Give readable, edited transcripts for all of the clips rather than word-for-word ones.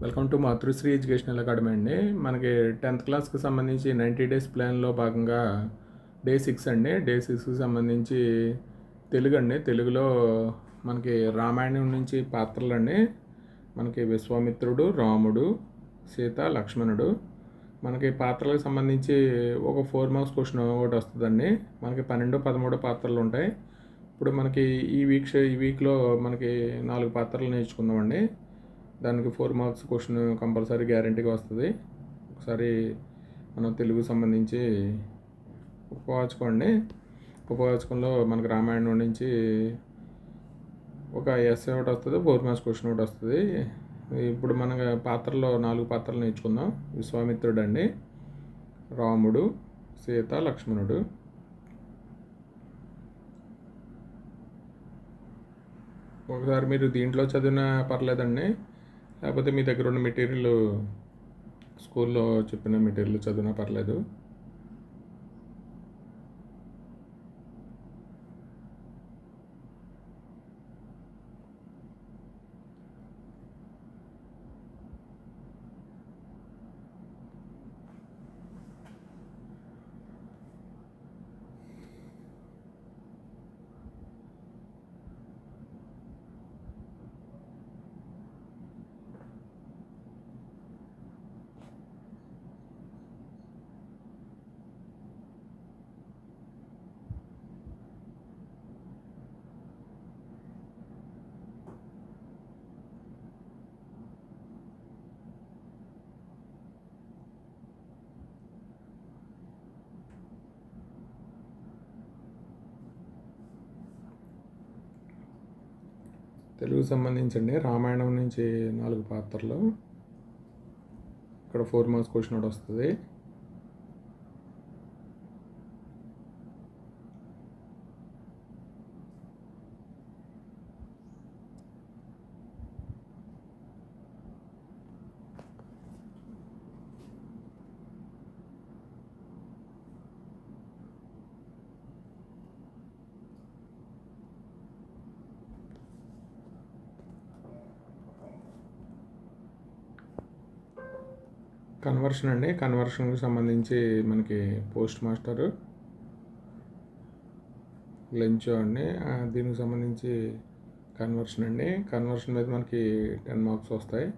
Welcome to Matrusri educational academy అండి. మనకి 10th క్లాస్కి సంబంధించి 90 డేస్ ప్లాన్లో భాగంగా డే 6 అండి. డే 6కి సంబంధించి తెలుగు అండి. తెలుగులో మనకి రామాయణం నుంచి పాత్రలు అండి. మనకి విశ్వామిత్రుడు, రాముడు, సీత, లక్ష్మణుడు. మనకి పాత్రలకు సంబంధించి ఒక 4 మార్క్స్ క్వశ్చన్ ఒకటి వస్తుందండి. మనకి 12, 13 పాత్రలు ఉంటాయి. ఇప్పుడు మనకి ఈ వీక్లో మనకి 4 పాత్రలు నేర్చుకుందామండి. దానికి 4 మార్క్స్ క్వశ్చన్ కంపల్సరీ గ్యారంటీగా వస్తుంది. ఒకసారి మనం తెలుగు సంబంధించి ఉపవాచకండి. ఉపవాచకంలో మనకి రామాయణం నుంచి ఒక ఎస్ఏ ఒకటి వస్తుంది, 4 మార్క్స్ క్వశ్చన్ ఒకటి వస్తుంది. ఇప్పుడు మన పాత్రలో 4 పాత్రలు నేర్చుకుందాం. విశ్వామిత్రుడు అండి, రాముడు, సీత, లక్ష్మణుడు. ఒకసారి మీరు దీంట్లో చదివినా పర్లేదండి, లేకపోతే మీ దగ్గర ఉన్న మెటీరియల్ స్కూల్లో చెప్పిన మెటీరియల్ చదివినా పర్లేదు. తెలుగు సంబంధించండి రామాయణం నుంచి 4 పాత్రలు. ఇక్కడ 4 మార్క్స్ క్వశ్చన్ ఒకటి వస్తుంది. కన్వర్షన్ అండి. కన్వర్షన్కి సంబంధించి మనకి పోస్ట్ మాస్టరు, లంచో అండి. దీనికి సంబంధించి కన్వర్షన్ అండి. కన్వర్షన్ మీద మనకి 10 మార్క్స్ వస్తాయి.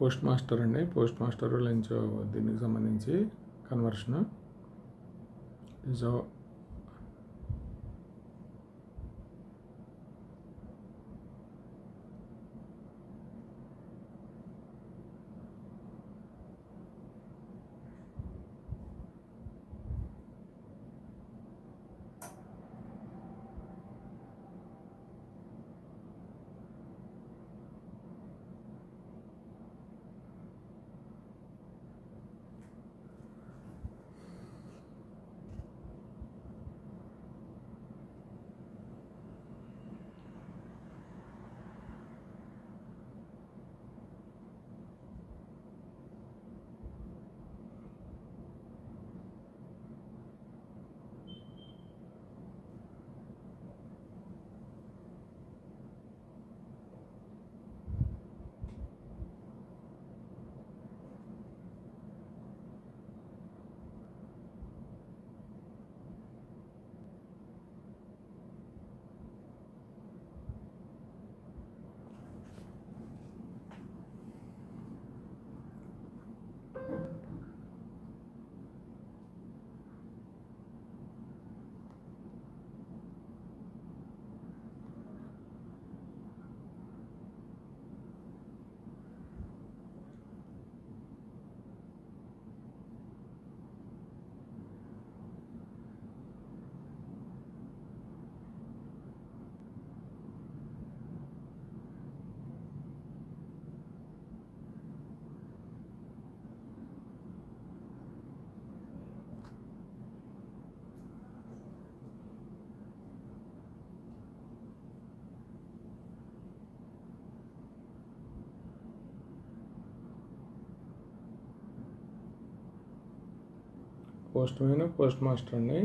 పోస్ట్ మాస్టర్ అండి. పోస్ట్ మాస్టర్, లంచ్, దీనికి సంబంధించి conversion. So post man, post master అండి.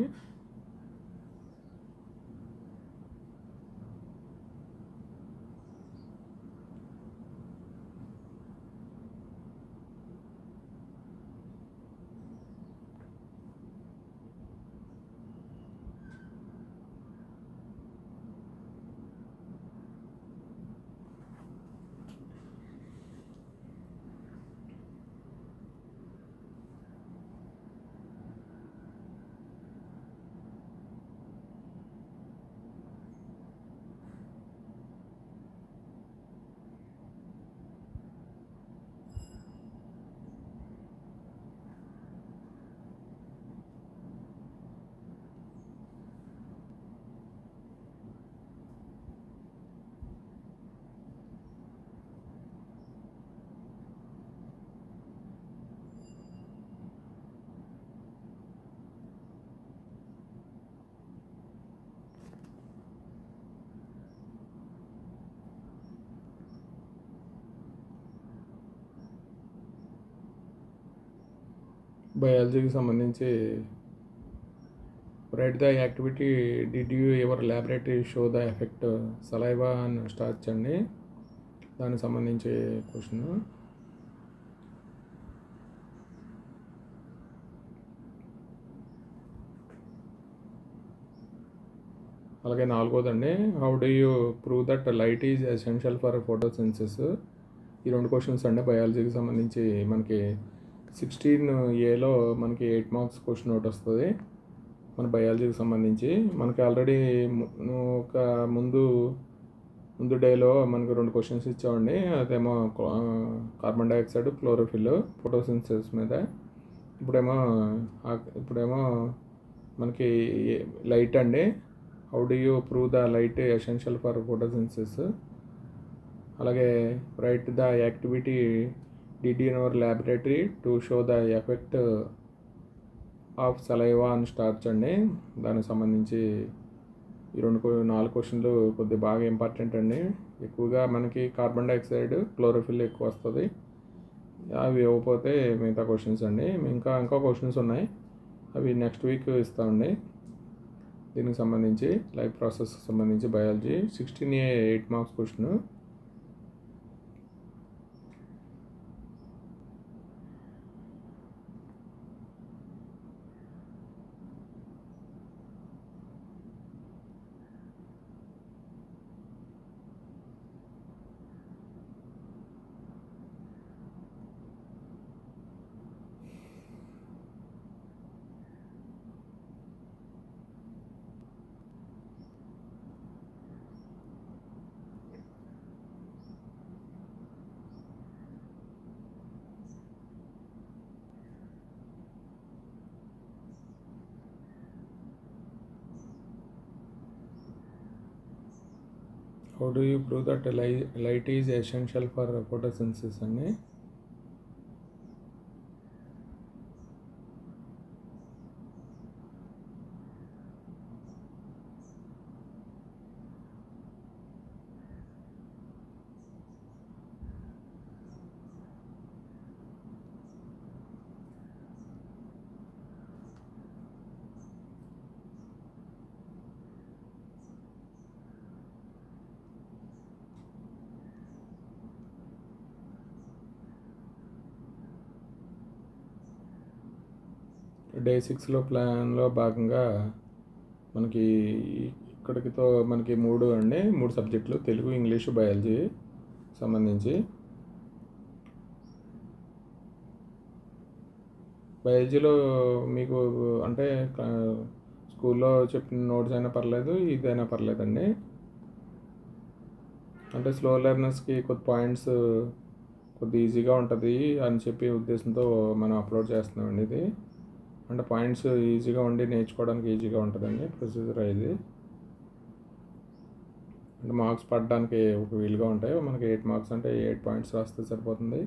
బయాలజీకి సంబంధించి write the activity did you your laboratory show the effect saliva అని స్టార్చ్ అండి. దానికి సంబంధించి క్వశ్చన్. అలాగే 4వదండి, how do you prove that light is essential for photosynthesis. ఈ 2 క్వశ్చన్స్ అండి బయాలజీకి సంబంధించి. మనకి 16Aలో మనకి 8 మార్క్స్ క్వశ్చన్ ఒకటి వస్తుంది మన బయాలజీకి సంబంధించి. మనకి ఆల్రెడీ ఒక ముందు డేలో మనకు 2 క్వశ్చన్స్ ఇచ్చామండి. అదేమో కార్బన్ డైఆక్సైడ్, క్లోరోఫిల్, ఫోటోసిన్సిస్ మీద. ఇప్పుడేమో మనకి లైట్ అండి. How do you prove the light essential for photosynthesis. అలాగే write the activity did in our laboratory to show the effect of saliva and starch అండి. దానికి సంబంధించి ఈ 4 క్వశ్చన్లు కొద్దిగా బాగా ఇంపార్టెంట్ అండి. ఎక్కువగా మనకి కార్బన్ డైఆక్సైడ్, క్లోరోఫిల్ ఎక్కువ వస్తుంది. అవి ఇవ్వకపోతే మిగతా క్వశ్చన్స్ అండి. ఇంకా క్వశ్చన్స్ ఉన్నాయి, అవి నెక్స్ట్ వీక్ ఇస్తామండి. దీనికి సంబంధించి లైఫ్ ప్రాసెస్కి సంబంధించి biology 16A 8 marks question. How do you prove that light is essential for photosynthesis అండి. డే 6లో ప్లాన్లో భాగంగా మనకి ఇక్కడికితో మనకి 3 సబ్జెక్టులు, తెలుగు, ఇంగ్లీషు, బయాలజీ సంబంధించి. బయాలజీలో మీకు అంటే స్కూల్లో చెప్పిన నోట్స్ అయినా పర్లేదు, ఇదైనా పర్లేదండి. అంటే స్లో లెర్నర్స్కి కొద్ది పాయింట్స్ కొద్ది ఈజీగా ఉంటుంది అని చెప్పి ఉద్దేశంతో మనం అప్లోడ్ చేస్తున్నామండి. ఇది అంటే పాయింట్స్ ఈజీగా ఉండి నేర్చుకోవడానికి ఈజీగా ఉంటుందండి ప్రొసీజర్. ఇది అంటే మార్క్స్ పడడానికి ఒక వీలుగా ఉంటాయి. మనకి 8 మార్క్స్ అంటే 8 పాయింట్స్ రాస్తే సరిపోతుంది.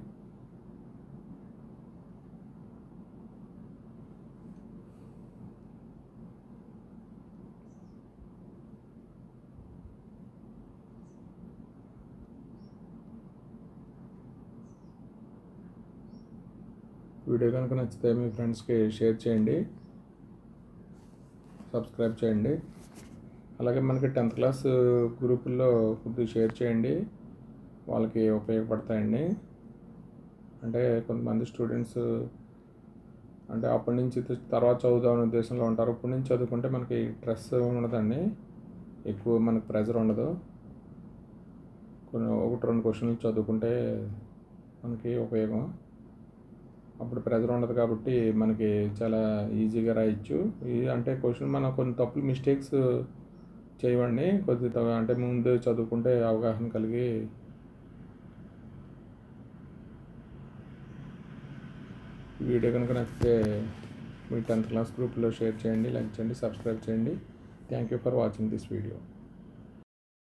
వీడియో కనుక నచ్చితే మీ ఫ్రెండ్స్కి షేర్ చేయండి. సబ్స్క్రైబ్ చేయండి. అలాగే మనకి 10th క్లాస్ గ్రూపుల్లో కొద్దిగా షేర్ చేయండి, వాళ్ళకి ఉపయోగపడతాయండి. అంటే కొంతమంది స్టూడెంట్స్ అంటే అప్పటి నుంచి తర్వాత చదువుదామనే ఉద్దేశంలో ఉంటారు. ఇప్పటి నుంచి చదువుకుంటే మనకి స్ట్రెస్ ఉండదండి, ఎక్కువ మనకు ప్రెజర్ ఉండదు. కొన్ని 1-2 క్వశ్చన్లు చదువుకుంటే మనకి ఉపయోగం. అప్పుడు ప్రెజర్ ఉండదు కాబట్టి మనకి చాలా ఈజీగా రాయొచ్చు. అంటే క్వశ్చన్ మనం కొన్ని తప్పులు మిస్టేక్స్ చేయవండి, అంటే ముందు చదువుకుంటే అవగాహన కలిగి. ఈ వీడియో కనుక నచ్చితే మీ 10th క్లాస్ గ్రూప్లో షేర్ చేయండి, లైక్ చేయండి, సబ్స్క్రైబ్ చేయండి. Thank you for watching this video.